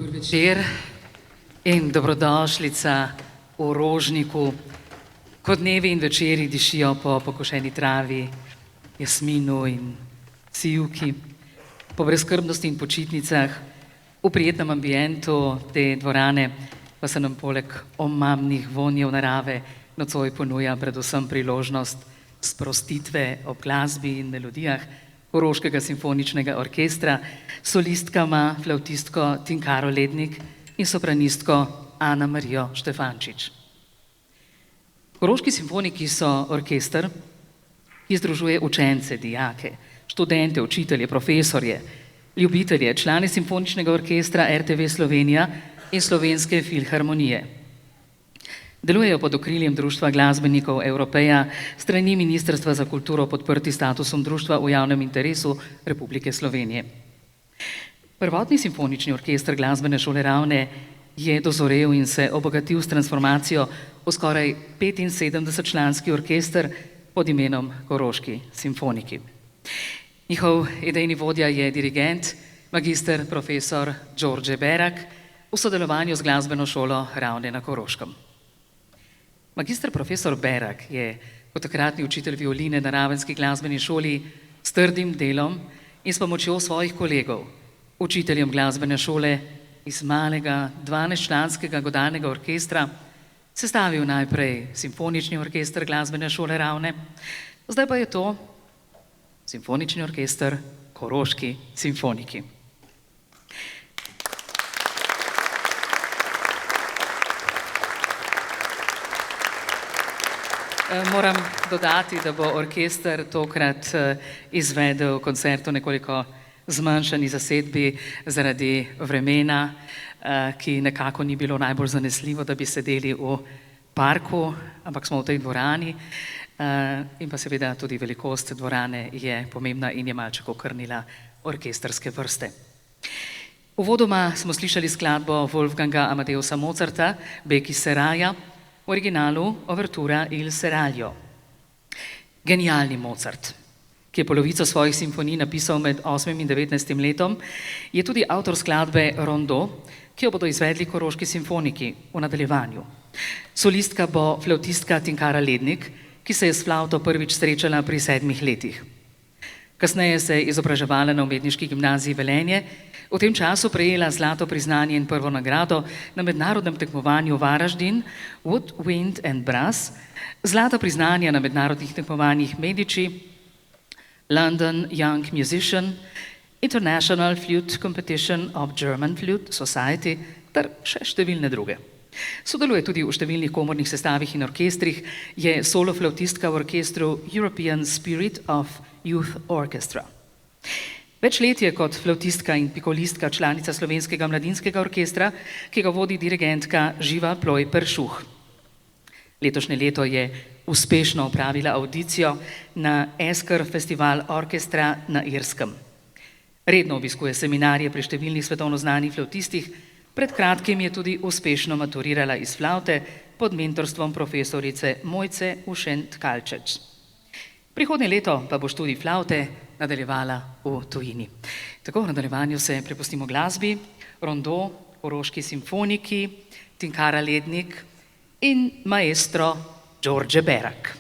Dober večer in dobrodošlica v Rožniku, ko dnevi in večeri dišijo po pokošeni travi, jasminu in sivki, po brezskrbnosti in počitnicah, v prijetnem ambientu te dvorane pa se nam poleg omamnih vonjev narave nocoj ponuja predvsem priložnost sprostitve ob glasbi in melodijah Koroškega simfoničnega orkestra, solistkama, flavtistko Tinkaro Lednik in sopranistko Ana Marijo Štefančič. Koroški simfoniki so orkester, ki združuje učence, dijake, študente, učitelje, profesorje, ljubitelje, člane simfoničnega orkestra RTV Slovenija in Slovenske filharmonije. Delujejo pod okriljem Društva glasbenikov Evropeja, strani Ministrstva za kulturo podprti statusom društva v javnem interesu Republike Slovenije. Prvotni simfonični orkester Glasbene šole Ravne je dozorel in se obogatil s transformacijo v skoraj 75-članski orkester pod imenom Koroški simfoniki. Njihov idejni vodja je dirigent, magister profesor Đorđe Berak v sodelovanju z Glasbeno šolo Ravne na Koroškem. Magister profesor Berak je kot takratni učitelj violine na Ravenski glasbeni šoli s trdim delom in s pomočjo svojih kolegov, učiteljem glasbene šole iz malega 12-članskega godalnega orkestra, sestavil najprej simfonični orkester Glasbene šole Ravne, zdaj pa je to simfonični orkester Koroški simfoniki. Moram dodati, da bo orkester tokrat izvedel koncert v nekoliko zmanjšani zasedbi zaradi vremena, ki nekako ni bilo najbolj zanesljivo, da bi sedeli v parku, ampak smo v tej dvorani in pa seveda tudi velikost dvorane je pomembna in je malček okrnila orkesterske vrste. Uvodoma smo slišali skladbo Wolfganga Amadeusa Mozarta, Beki Seraja, v originalu Overtura Il Seraglio. Genialni Mozart, ki je polovico svojih simfonij napisal med 8. in 19. letom, je tudi avtor skladbe Rondo, ki jo bodo izvedli Koroški simfoniki v nadaljevanju. Solistka bo flavtistka Tinkara Lednik, ki se je s flavto prvič srečala pri 7 letih. Kasneje se je izobraževala na Umetniški gimnaziji Velenje, v tem času prejela zlato priznanje in prvo nagrado na mednarodnem tekmovanju Varaždin, Wood, Wind and Brass, zlata priznanja na mednarodnih tekmovanjih Medici, London Young Musician, International Flute Competition of German Flute Society ter še številne druge. Sodeluje tudi v številnih komornih sestavih in orkestrih, je solo flavtistka v orkestru European Spirit of Youth Orchestra. Več let je kot flavtistka in pikolistka članica Slovenskega mladinskega orkestra, ki ga vodi dirigentka Živa Ploj Peršuh. Letošnje leto je uspešno opravila avdicijo na Esker Festival Orkestra na Irskem. Redno obiskuje seminarje pri številnih svetovno znanih flavtistih, pred kratkim je tudi uspešno maturirala iz flavte pod mentorstvom profesorice Mojce Ušen Tkalčec. Prihodnje leto pa bo študij flavte nadaljevala v tujini. Tako v nadaljevanju se prepustimo glasbi, Rondo, Koroški simfoniki, Tinkara Lednik in maestro Đorđe Berak.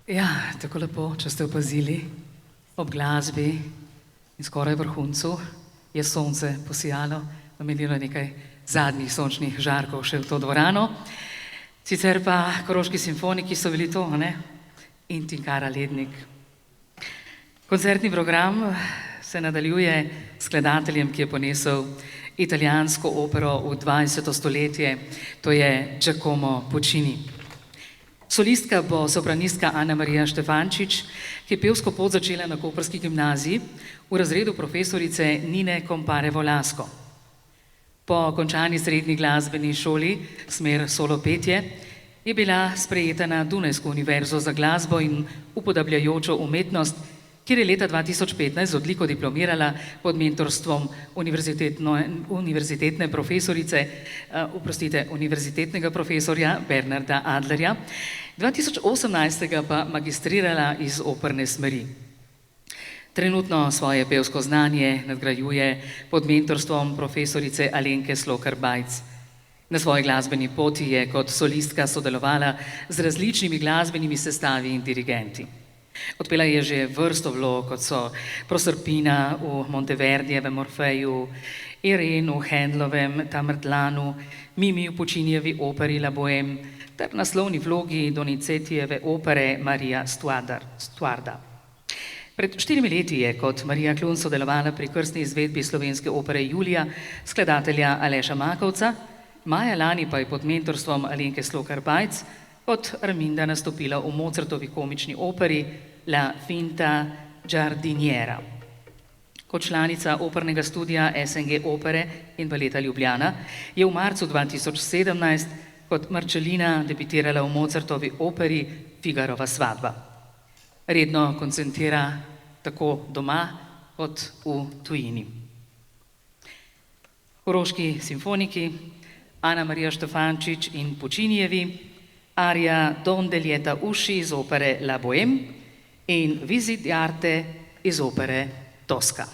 Ja, tako lepo, če ste opazili, ob glasbi in skoraj vrhuncu je sonce posijalo, namenilo nekaj zadnjih sončnih žarkov še v to dvorano. Sicer pa koroški simfoniki so bili to, ne? In Tinkara Lednik. Koncertni program se nadaljuje s skladateljem, ki je ponesel italijansko opero v 20. stoletje, to je Giacomo Puccini. Solistka bo sopranistka Ana Marija Štefančič, ki je pevsko pot začela na koprski gimnaziji v razredu profesorice Nine Compare Volasko. Po končani srednji glasbeni šoli, smer solo petje, je bila sprejeta na Dunajsko univerzo za glasbo in upodabljajočo umetnost, kjer je leta 2015 z odliko diplomirala pod mentorstvom univerzitetnega profesorja Bernarda Adlerja, 2018 pa magistrirala iz operne smeri. Trenutno svoje pevsko znanje nadgrajuje pod mentorstvom profesorice Alenke Slokar-Bajc. Na svoji glasbeni poti je kot solistka sodelovala z različnimi glasbenimi sestavi in dirigenti. Odpela je že vrsto vlog, kot so Proserpina v Monteverdijevem Orfeju, Irene v Handlovem Tamerlanu, Mimi v Puccinijevi operi La Bohème ter naslovni vlogi Donizetijeve opere Marija Stuarda. Pred 4 leti je kot Marija Klun sodelovala pri krstni izvedbi slovenske opere Julija skladatelja Aleša Makovca, maja lani pa je pod mentorstvom Alenke Slokar-Bajc kot Arminda nastopila v Mozartovi komični operi La Finta Giardiniera. Kot članica opernega studia SNG opere in baleta Ljubljana je v marcu 2017 kot Marčelina debitirala v Mozartovi operi Figarova svadba. Redno koncertira tako doma kot v tujini. Koroški simfoniki, Ana Marija Štefančič in Puccinijevi, arija Donde lieta usci iz opere La Bohème in Visit di arte iz opere Tosca.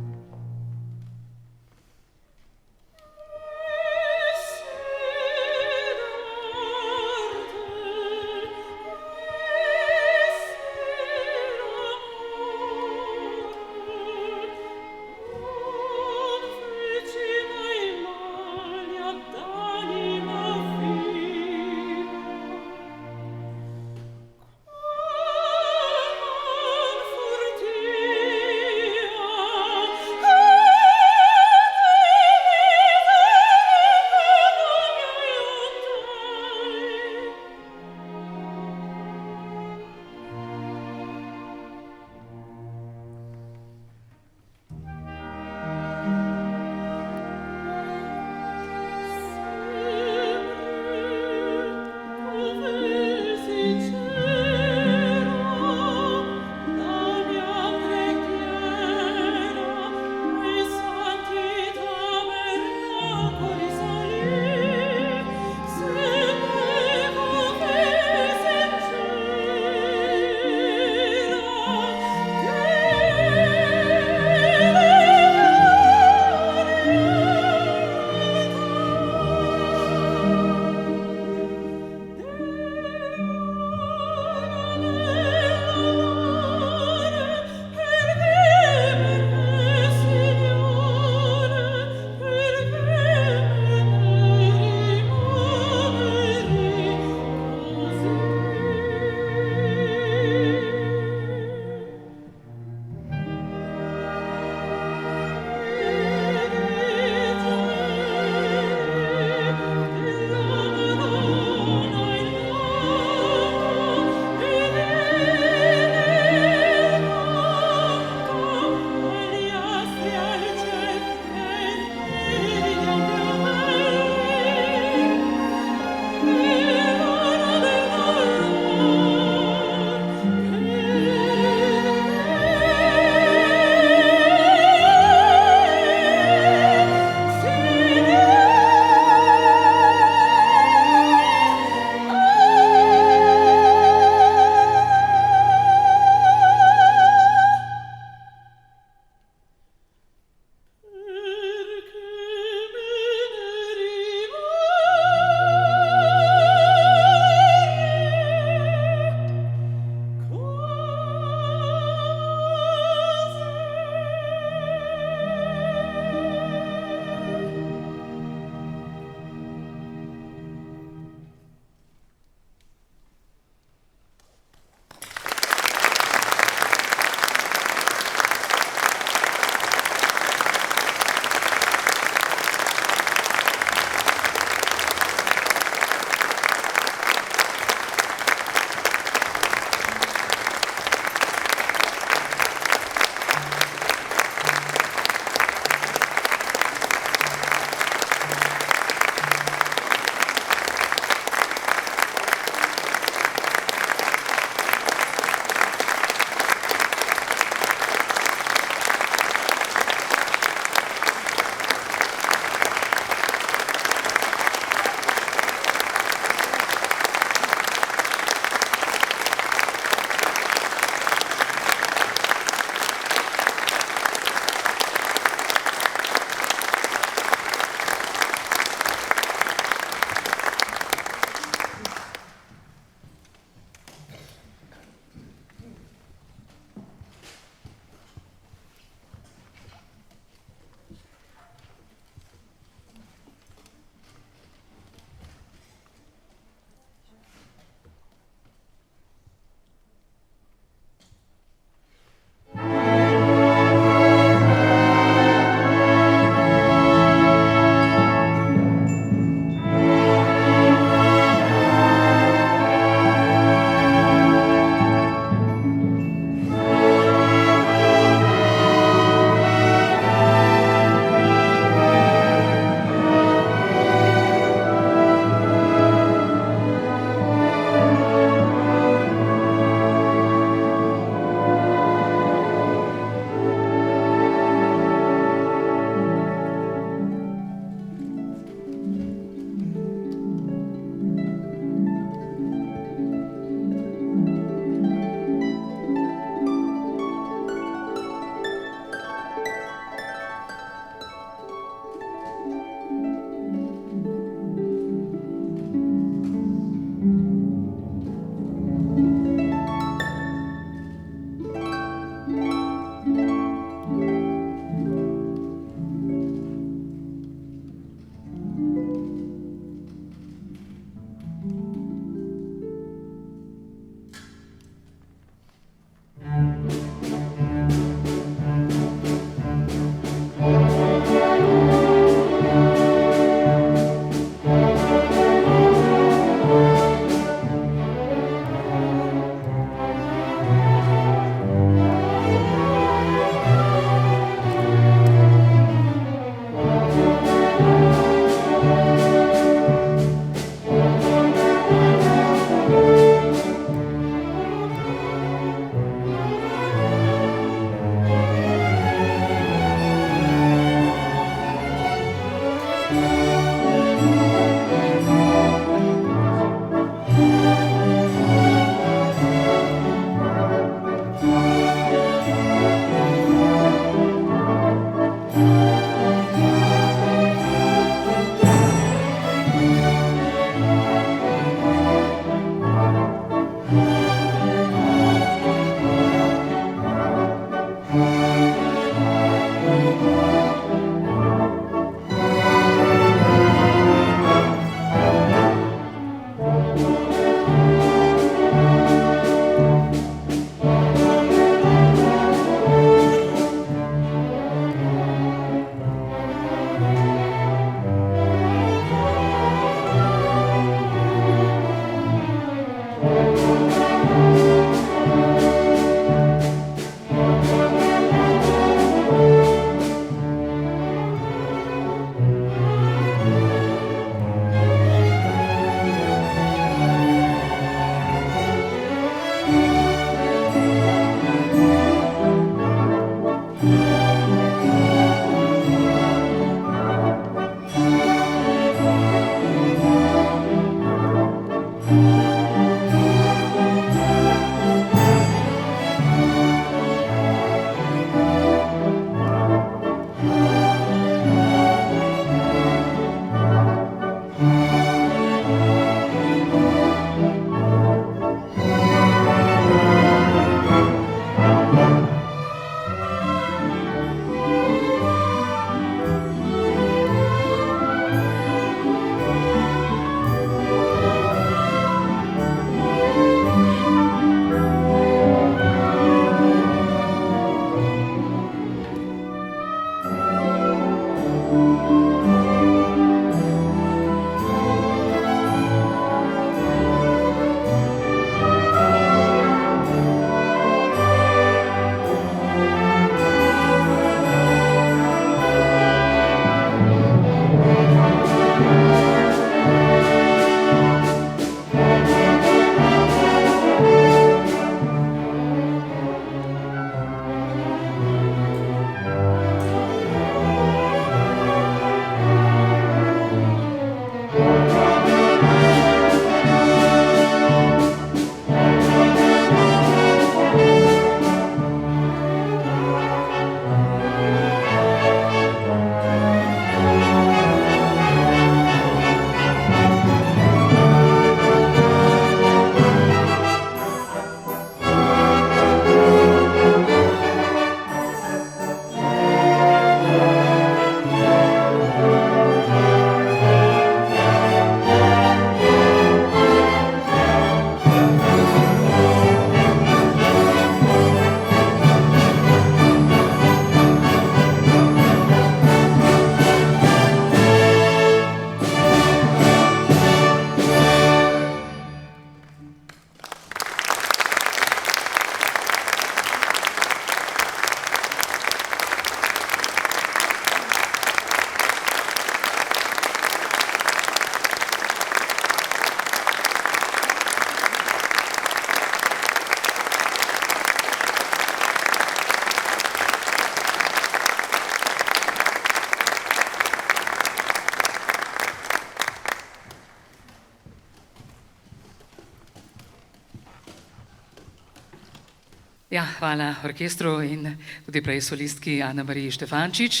Ja, hvala orkestru in tudi prej solistki Ana Mariji Štefančič.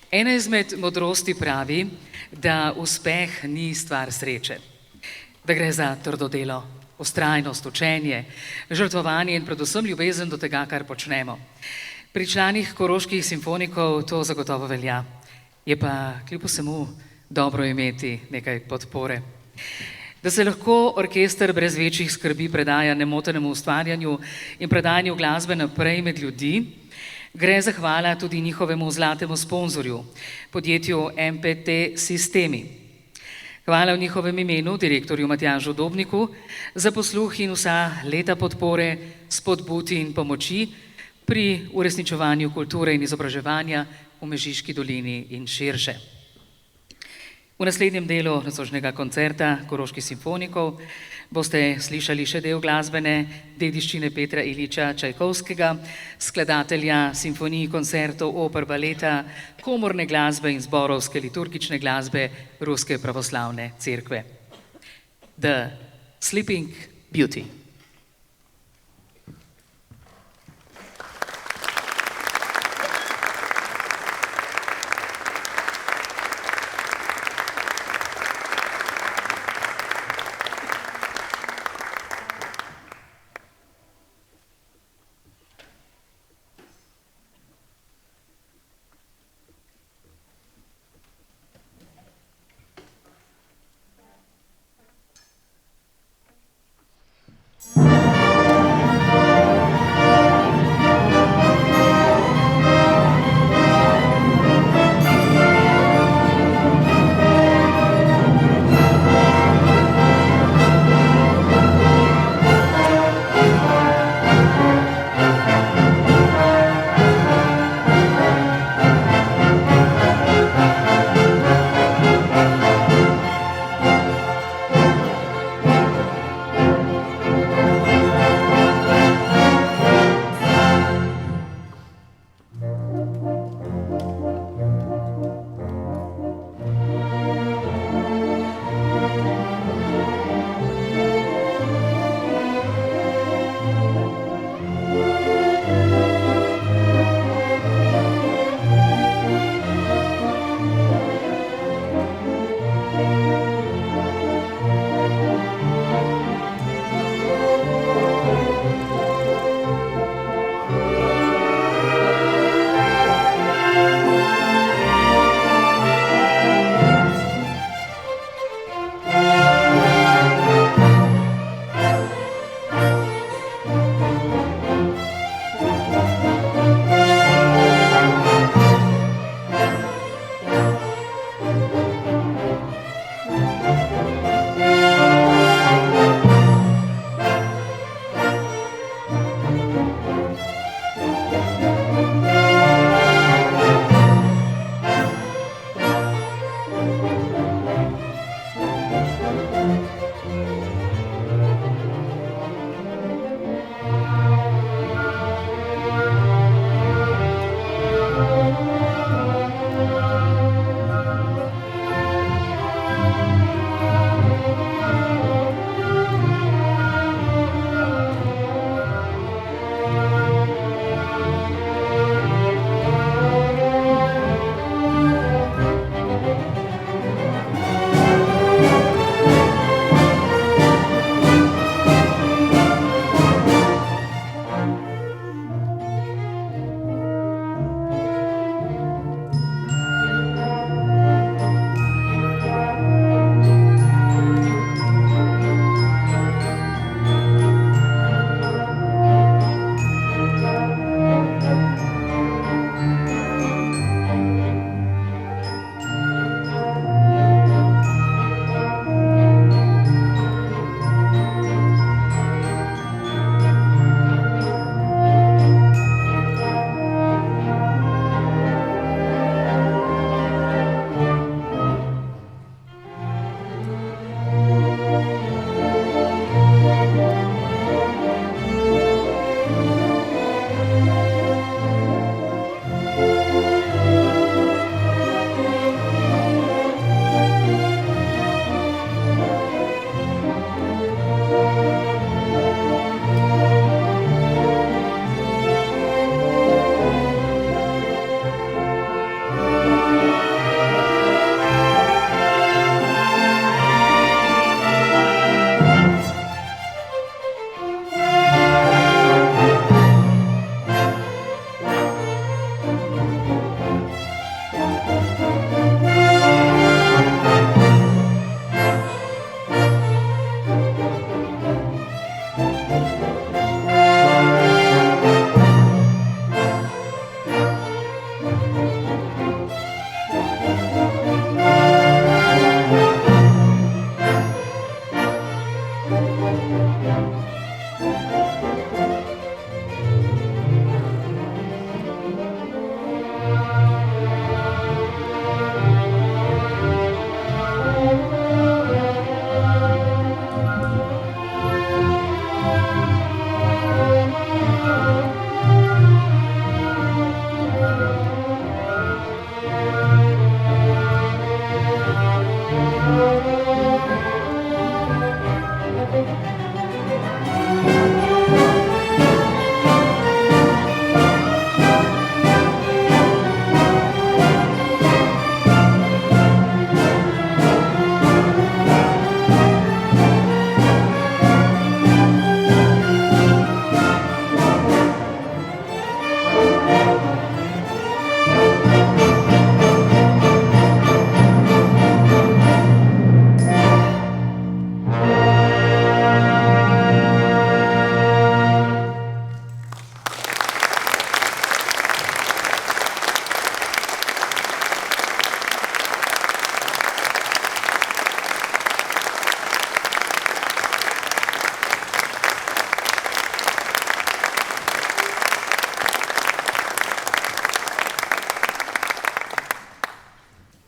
Ena izmed modrosti pravi, da uspeh ni stvar sreče, da gre za trdo delo, vztrajnost, učenje, žrtvovanje in predvsem ljubezen do tega, kar počnemo. Pri članih koroških simfonikov to zagotovo velja. Je pa kljub vsemu dobro imeti nekaj podpore. Da se lahko orkester brez večjih skrbi predaja nemotenemu ustvarjanju in predajanju glasbe naprej med ljudi, gre zahvala tudi njihovemu zlatemu sponzorju, podjetju MPT Sistemi. Hvala v njihovem imenu direktorju Matjažu Dobniku za posluh in vsa leta podpore, spodbud in pomoči pri uresničevanju kulture in izobraževanja v Mežiški dolini in širše. V naslednjem delu nocojšnjega koncerta koroških simfonikov boste slišali še del glasbene dediščine Petra Iljiča Čajkovskega, skladatelja simfonij, koncertov, oper, baleta, komorne glasbe in zborovske liturgične glasbe Ruske pravoslavne cerkve. The Sleeping Beauty.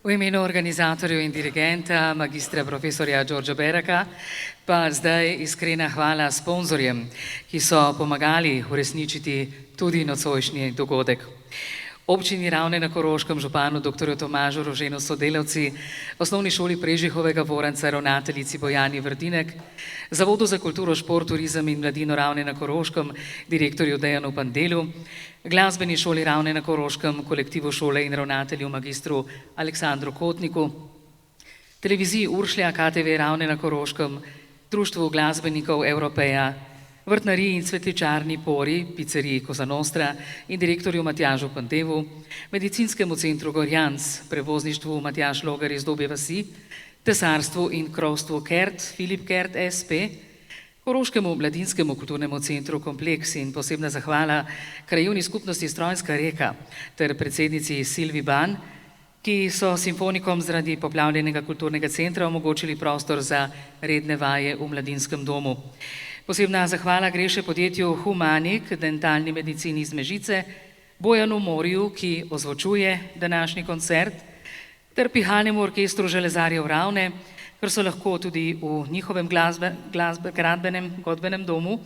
V imenu organizatorjev in dirigenta, magistra profesorja Đorđa Beraka, pa zdaj iskrena hvala sponzorjem, ki so pomagali uresničiti tudi nocojšnji dogodek. Občini Ravne na Koroškem, županu dr. Tomažu Roženu s sodelavci, Osnovni šoli Prežihovega Voranca, ravnateljici Bojani Vrdinek, Zavodu za kulturo, šport, turizem in mladino Ravne na Koroškem, direktorju Dejanu Pandelu, Glasbeni šoli Ravne na Koroškem, kolektivu šole in ravnatelju magistru Aleksandru Kotniku, televiziji Uršlja, KTV Ravne na Koroškem, Društvu glasbenikov Evropeja, Vrtnariji in cvetličarni Pori, pizzeriji Cosa Nostra in direktorju Matjažu Pandevu, Medicinskemu centru Gorjanc, prevozništvu Matjaž Logar iz Dobje vasi, tesarstvu in krovstvu Kert, Filip Kert SP, Koroškemu mladinskemu kulturnemu centru Kompleks in posebna zahvala krajevni skupnosti Strojnska reka ter predsednici Silvi Ban, ki so simfonikom zaradi poplavljenega kulturnega centra omogočili prostor za redne vaje v mladinskem domu. Posebna zahvala gre še podjetju Humanik, dentalni medicini iz Mežice, Bojanu Morju, ki ozvočuje današnji koncert, ter pihalnemu orkestru Železarjev Ravne, ker so lahko tudi v njihovem gradbenem godbenem domu,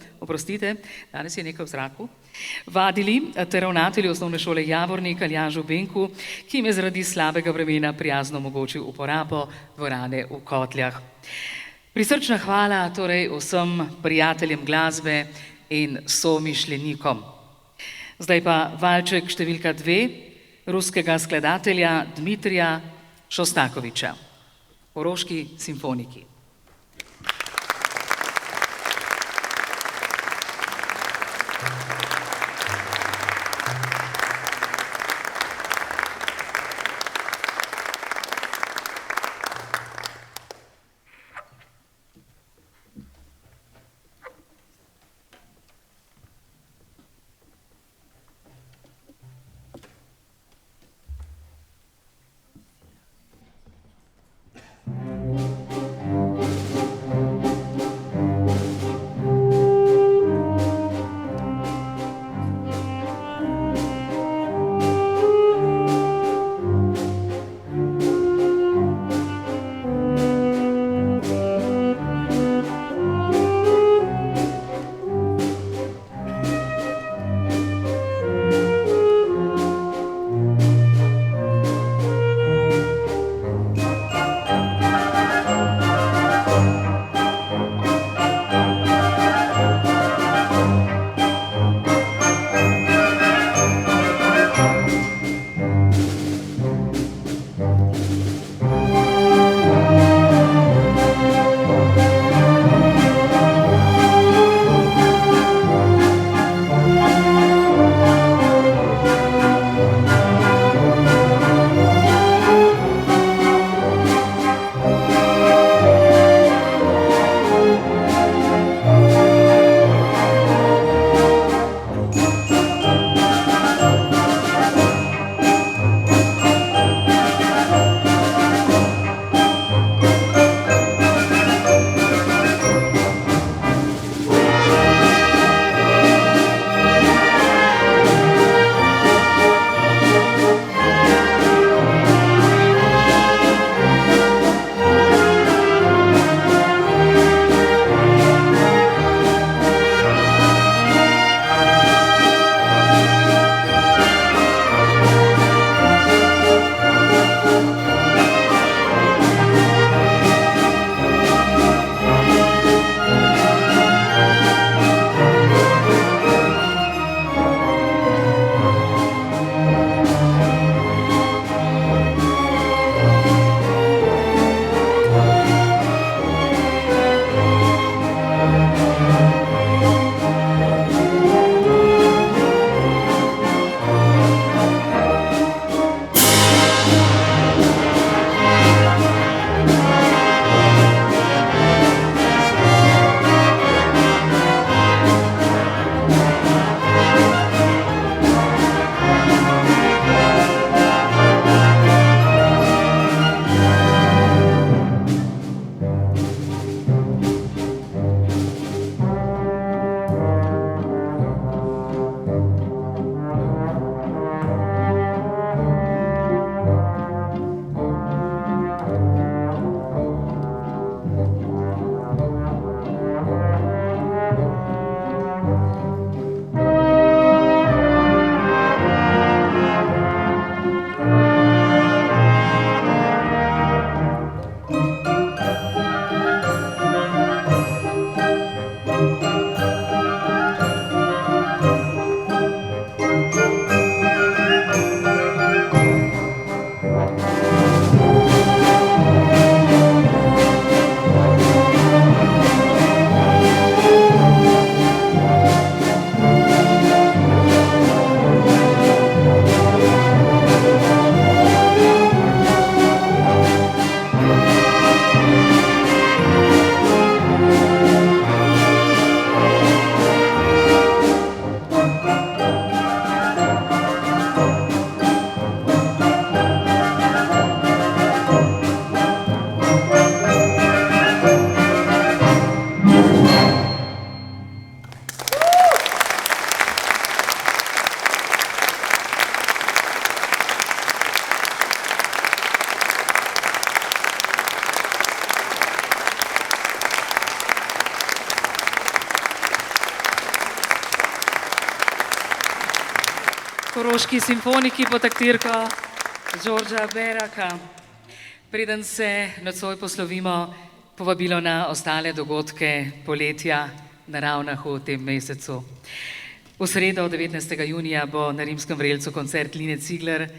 danes je nekaj v zraku, vadili ter ravnatelju Osnovne šole Javornik Aljažu Benku, ki jim je zaradi slabega vremena prijazno omogočil uporabo dvorane v Kotljah. Prisrčna hvala torej vsem prijateljem glasbe in somišljenikom. Zdaj pa valček številka 2 ruskega skladatelja Dmitrija Šostakoviča, Koroški simfoniki. Koroški simfoniki pod taktirko Đorđa Beraka. Preden se nocoj poslovimo, povabilo na ostale dogodke poletja na Ravnah v tem mesecu. V sredo 19. junija bo na Rimskem vrelcu koncert Line Cigler,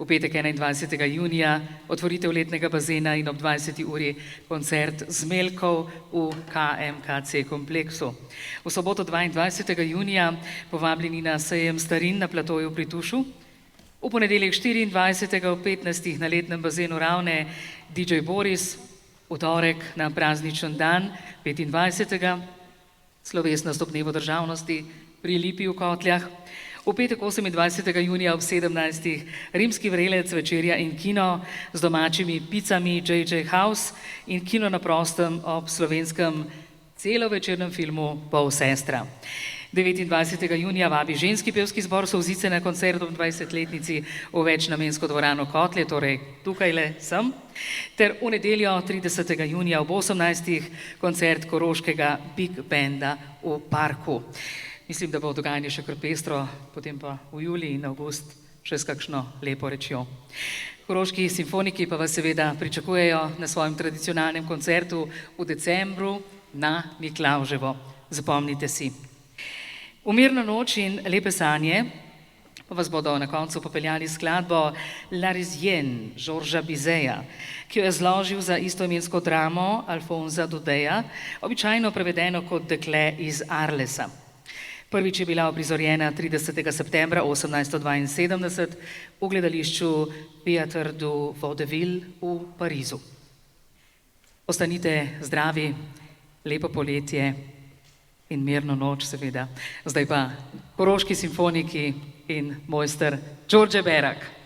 v petek 21. junija otvoritev letnega bazena in ob 20. uri koncert Zmelkov v KMKC kompleksu. V soboto 22. junija povabljeni na sejem starin na platoju pri Tušu, v ponedeljek 24. ob 15. na letnem bazenu Ravne DJ Boris, v torek na prazničen dan 25. slovesnost ob dnevu državnosti pri Lipi v Kotljah, v petek 28. junija ob 17. Rimski vrelec, večerja in kino z domačimi picami JJ House in kino na prostem ob slovenskem celovečernem filmu Pol sestra. 29. junija vabi ženski pevski zbor Solzice na koncert ob 20-letnici v večnamensko dvorano Kotlje, torej tukajle sem, ter v nedeljo 30. junija ob 18. koncert koroškega Big Banda v parku. Mislim, da bo dogajanje še kar pestro, potem pa v julij in avgust še s kakšno lepo rečjo. Koroški simfoniki pa vas seveda pričakujejo na svojem tradicionalnem koncertu v decembru na Miklavževo. Zapomnite si. V mirno noč in lepe sanje pa vas bodo na koncu popeljali skladbo L'Arisienne Georgesa Bizeja, ki jo je zložil za istoimensko dramo Alfonsa Daudeja, običajno prevedeno kot Dekle iz Arlesa. Prvič je bila uprizorjena 30. septembra 1872 v gledališču Théâtre du Vaudeville v Parizu. Ostanite zdravi, lepo poletje in mirno noč seveda. Zdaj pa Koroški simfoniki in mojster Đorđe Berak.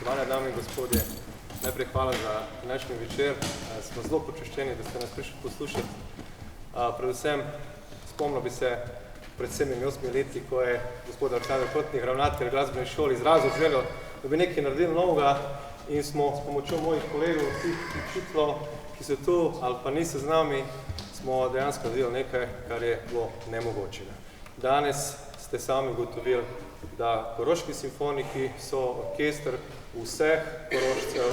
Spoštovane dame in gospodje, najprej hvala za današnji večer. Smo zelo počaščeni, da ste nas prišli poslušati. Predvsem spomnil bi se pred 7-8 leti, ko je gospod Aleksandar Kotnik, ravnatelj glasbene šole, izrazil željo, da bi nekaj naredili novega in smo s pomočjo mojih kolegov, vseh učiteljev, ki so tu ali pa niso z nami, smo dejansko naredili nekaj, kar je bilo nemogoče. Danes ste sami ugotovili, da Koroški simfoniki so orkester vseh korošcev,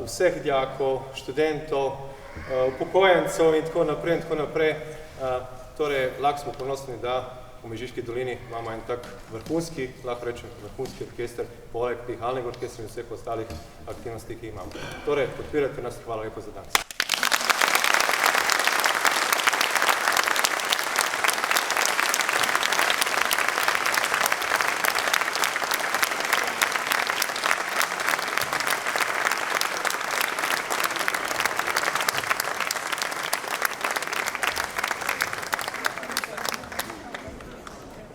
vseh dijakov, študentov, upokojencev in tako naprej. Torej, lahko smo ponosni, da v Mežiški dolini imamo en tak vrhunski, lahko rečem, vrhunski orkester, poleg pihalnega orkestra in vseh ostalih aktivnosti, ki imamo. Torej, podpirajte nas, hvala lepo za danes.